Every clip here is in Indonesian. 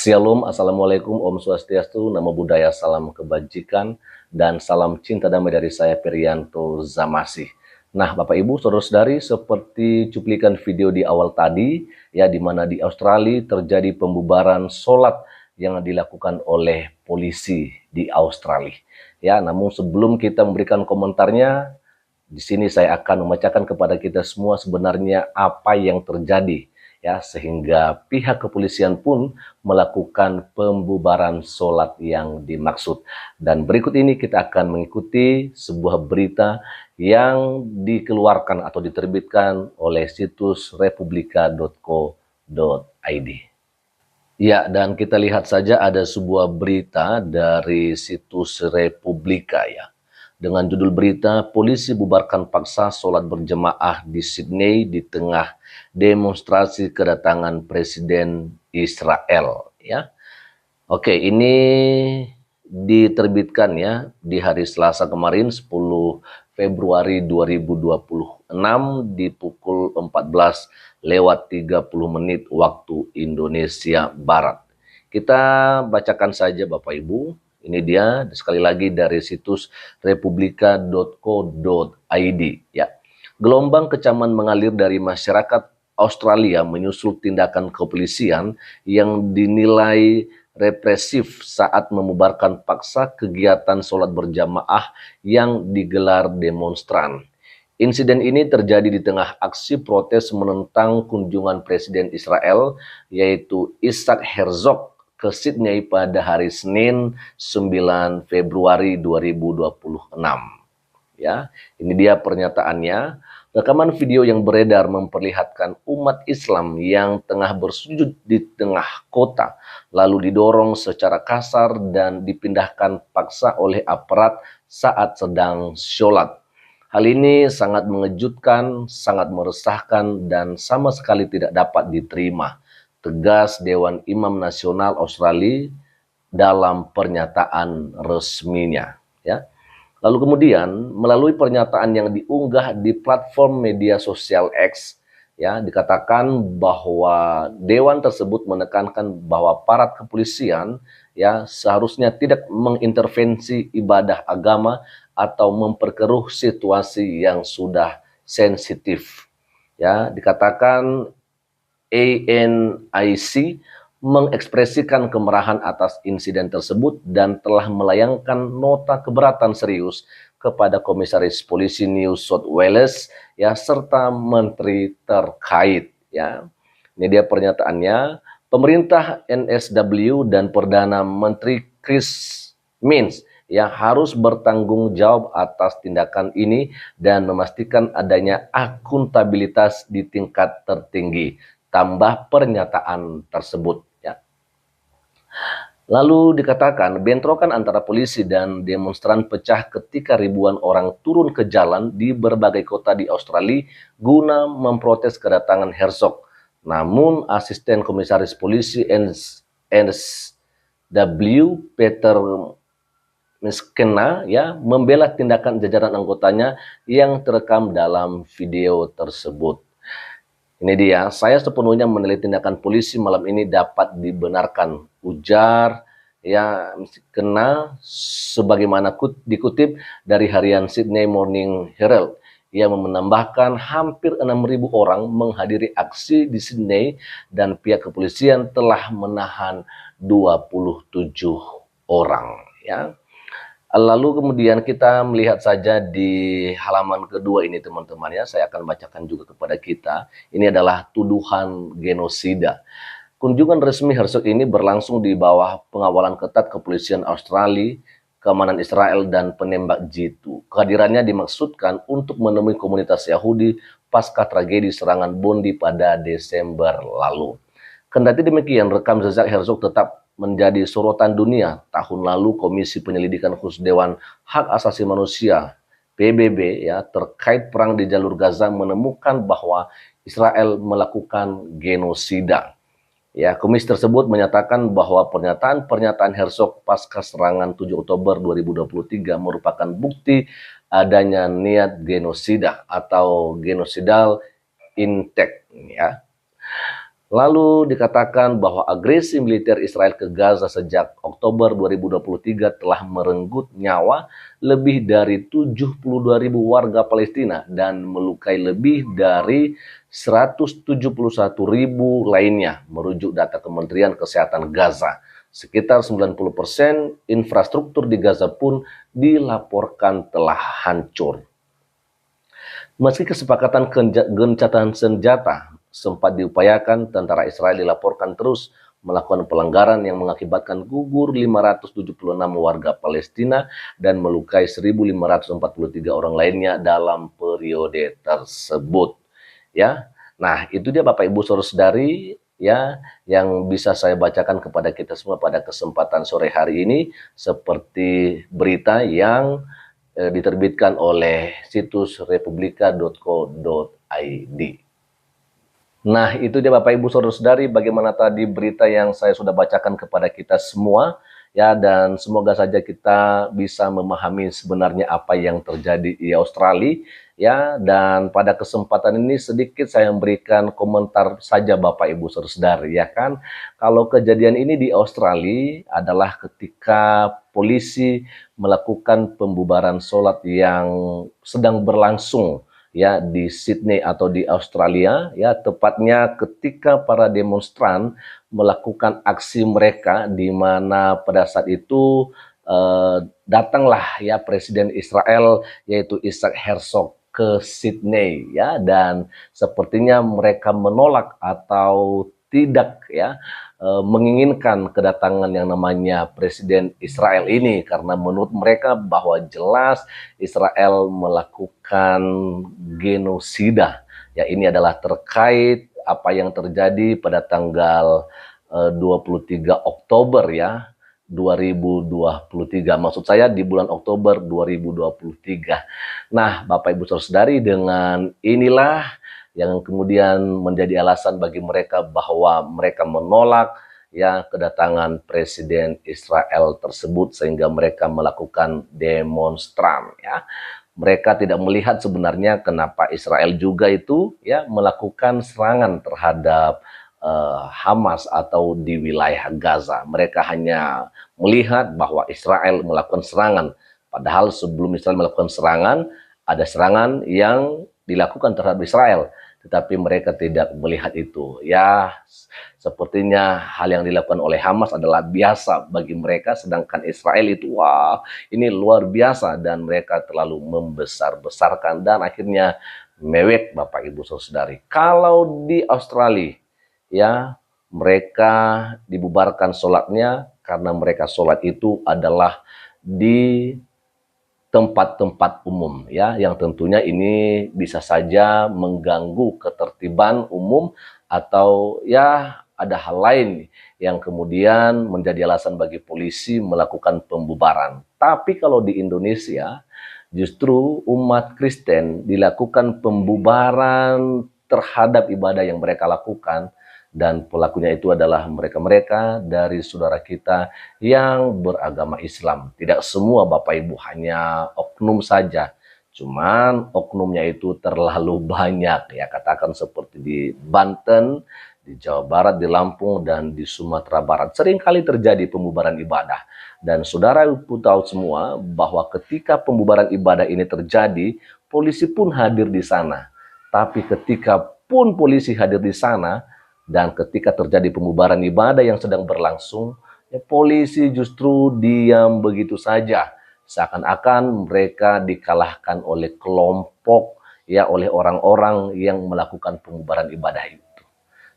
Shalom, Assalamualaikum, Om Swastiastu, Namo Buddhaya, salam kebajikan, dan salam cinta damai dari saya, Perianto Zamasih. Nah, Bapak Ibu, saudara-saudari, seperti cuplikan video di awal tadi, ya, di mana di Australia terjadi pembubaran sholat yang dilakukan oleh polisi di Australia. Ya, namun sebelum kita memberikan komentarnya, di sini saya akan membacakan kepada kita semua sebenarnya apa yang terjadi, ya, sehingga pihak kepolisian pun melakukan pembubaran sholat yang dimaksud. Dan berikut ini kita akan mengikuti sebuah berita yang dikeluarkan atau diterbitkan oleh situs republika.co.id. Ya, dan kita lihat saja ada sebuah berita dari situs Republika, ya. Dengan judul berita, polisi bubarkan paksa sholat berjemaah di Sydney di tengah demonstrasi kedatangan Presiden Israel, ya. Oke, ini diterbitkan, ya, di hari Selasa kemarin 10 Februari 2026 di pukul 14:30 waktu Indonesia Barat. Kita bacakan saja Bapak Ibu. Ini dia sekali lagi dari situs republika.co.id, ya. Gelombang kecaman mengalir dari masyarakat Australia menyusul tindakan kepolisian yang dinilai represif saat membubarkan paksa kegiatan sholat berjamaah yang digelar demonstran. Insiden ini terjadi di tengah aksi protes menentang kunjungan Presiden Israel, yaitu Isaac Herzog, ke Sydney pada hari Senin 9 Februari 2026. Ya, ini dia pernyataannya. Rekaman video yang beredar memperlihatkan umat Islam yang tengah bersujud di tengah kota, lalu didorong secara kasar dan dipindahkan paksa oleh aparat saat sedang sholat. Hal ini sangat mengejutkan, sangat meresahkan, dan sama sekali tidak dapat diterima, tegas Dewan Imam Nasional Australia dalam pernyataan resminya, ya. Lalu kemudian melalui pernyataan yang diunggah di platform media sosial X, ya, dikatakan bahwa dewan tersebut menekankan bahwa aparat kepolisian, ya, seharusnya tidak mengintervensi ibadah agama atau memperkeruh situasi yang sudah sensitif. Ya, dikatakan ANIC mengekspresikan kemarahan atas insiden tersebut dan telah melayangkan nota keberatan serius kepada Komisaris Polisi New South Wales, ya, serta menteri terkait, ya. Ini dia pernyataannya. Pemerintah NSW dan Perdana Menteri Chris Minns yang harus bertanggung jawab atas tindakan ini dan memastikan adanya akuntabilitas di tingkat tertinggi, tambah pernyataan tersebut, ya. Lalu dikatakan bentrokan antara polisi dan demonstran pecah ketika ribuan orang turun ke jalan di berbagai kota di Australia guna memprotes kedatangan Herzog. Namun asisten komisaris polisi NSW Peter Miskena, ya, membela tindakan jajaran anggotanya yang terekam dalam video tersebut. Ini dia, saya sepenuhnya menilai tindakan polisi malam ini dapat dibenarkan, ujar, ya, Miskena, sebagaimana dikutip dari harian Sydney Morning Herald. Ia menambahkan hampir 6.000 orang menghadiri aksi di Sydney dan pihak kepolisian telah menahan 27 orang, ya. Lalu kemudian kita melihat saja di halaman kedua ini teman-teman, ya, saya akan bacakan juga kepada kita. Ini adalah tuduhan genosida. Kunjungan resmi Herzog ini berlangsung di bawah pengawalan ketat kepolisian Australia, keamanan Israel, dan penembak jitu. Kehadirannya dimaksudkan untuk menemui komunitas Yahudi pasca tragedi serangan Bondi pada Desember lalu. Kendati demikian, rekam jejak Herzog tetap menjadi sorotan dunia. Tahun lalu Komisi Penyelidikan Khusus Dewan Hak Asasi Manusia PBB, ya, terkait perang di jalur Gaza menemukan bahwa Israel melakukan genosida. Ya, komisi tersebut menyatakan bahwa pernyataan-pernyataan Herzog pasca serangan 7 Oktober 2023 merupakan bukti adanya niat genosida atau genocidal intent, ya. Lalu dikatakan bahwa agresi militer Israel ke Gaza sejak Oktober 2023 telah merenggut nyawa lebih dari 72.000 warga Palestina dan melukai lebih dari 171.000 lainnya, merujuk data Kementerian Kesehatan Gaza. Sekitar 90% infrastruktur di Gaza pun dilaporkan telah hancur. Meski kesepakatan gencatan senjata sempat diupayakan, tentara Israel dilaporkan terus melakukan pelanggaran yang mengakibatkan gugur 576 warga Palestina dan melukai 1.543 orang lainnya dalam periode tersebut. Ya, nah itu dia Bapak Ibu Saudara-saudari ya yang bisa saya bacakan kepada kita semua pada kesempatan sore hari ini, seperti berita yang diterbitkan oleh situs republika.co.id. Nah, itu dia Bapak Ibu Saudara-saudari bagaimana tadi berita yang saya sudah bacakan kepada kita semua ya, dan semoga saja kita bisa memahami sebenarnya apa yang terjadi di Australia ya, dan pada kesempatan ini sedikit saya memberikan komentar saja Bapak Ibu Saudara-saudari ya kan. Kalau kejadian ini di Australia adalah ketika polisi melakukan pembubaran sholat yang sedang berlangsung ya di Sydney atau di Australia ya, tepatnya ketika para demonstran melakukan aksi mereka, di mana pada saat itu datanglah ya Presiden Israel yaitu Isaac Herzog ke Sydney ya, dan sepertinya mereka menolak atau tidak ya menginginkan kedatangan yang namanya Presiden Israel ini, karena menurut mereka bahwa jelas Israel melakukan genosida. Ya, ini adalah terkait apa yang terjadi pada tanggal 23 Oktober ya 2023. Maksud saya di bulan Oktober 2023. Nah, Bapak Ibu Saudara-saudari, dengan inilah yang kemudian menjadi alasan bagi mereka bahwa mereka menolak ya kedatangan Presiden Israel tersebut, sehingga mereka melakukan demonstran ya. Mereka tidak melihat sebenarnya kenapa Israel juga itu ya melakukan serangan terhadap Hamas atau di wilayah Gaza. Mereka hanya melihat bahwa Israel melakukan serangan, padahal sebelum Israel melakukan serangan ada serangan yang dilakukan terhadap Israel, tetapi mereka tidak melihat itu. Ya, sepertinya hal yang dilakukan oleh Hamas adalah biasa bagi mereka, sedangkan Israel itu wah, ini luar biasa, dan mereka terlalu membesar-besarkan dan akhirnya mewek Bapak Ibu Saudari. Kalau di Australia ya, mereka dibubarkan sholatnya karena mereka sholat itu adalah di tempat-tempat umum ya, yang tentunya ini bisa saja mengganggu ketertiban umum atau ya ada hal lain yang kemudian menjadi alasan bagi polisi melakukan pembubaran. Tapi kalau di Indonesia justru umat Kristen dilakukan pembubaran terhadap ibadah yang mereka lakukan, dan pelakunya itu adalah mereka-mereka dari saudara kita yang beragama Islam. Tidak semua Bapak Ibu, hanya oknum saja. Cuman oknumnya itu terlalu banyak ya, katakan seperti di Banten, di Jawa Barat, di Lampung, dan di Sumatera Barat. Seringkali terjadi pembubaran ibadah. Dan saudara pun tahu semua bahwa ketika pembubaran ibadah ini terjadi, polisi pun hadir di sana. Tapi ketika pun polisi hadir di sana, dan ketika terjadi pembubaran ibadah yang sedang berlangsung, ya polisi justru diam begitu saja. Seakan-akan mereka dikalahkan oleh kelompok, ya oleh orang-orang yang melakukan pembubaran ibadah itu.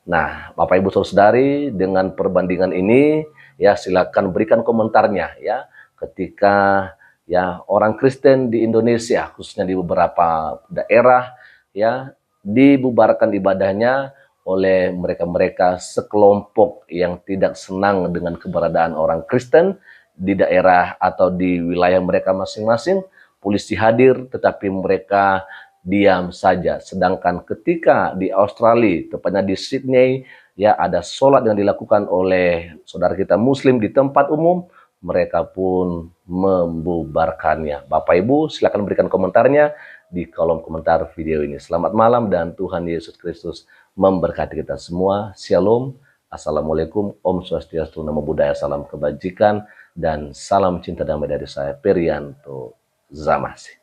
Nah, Bapak Ibu Saudari, dengan perbandingan ini, ya silakan berikan komentarnya ya. Ketika ya orang Kristen di Indonesia, khususnya di beberapa daerah, ya dibubarkan ibadahnya oleh mereka-mereka sekelompok yang tidak senang dengan keberadaan orang Kristen di daerah atau di wilayah mereka masing-masing. Polisi hadir tetapi mereka diam saja. Sedangkan ketika di Australia, tepatnya di Sydney, ya ada sholat yang dilakukan oleh saudara kita Muslim di tempat umum, mereka pun membubarkannya. Bapak Ibu silakan berikan komentarnya di kolom komentar video ini. Selamat malam dan Tuhan Yesus Kristus memberkati kita semua. Shalom, Assalamualaikum, Om Swastiastu, Namo Buddhaya, salam kebajikan, dan salam cinta damai dari saya, Perianto Zamasi.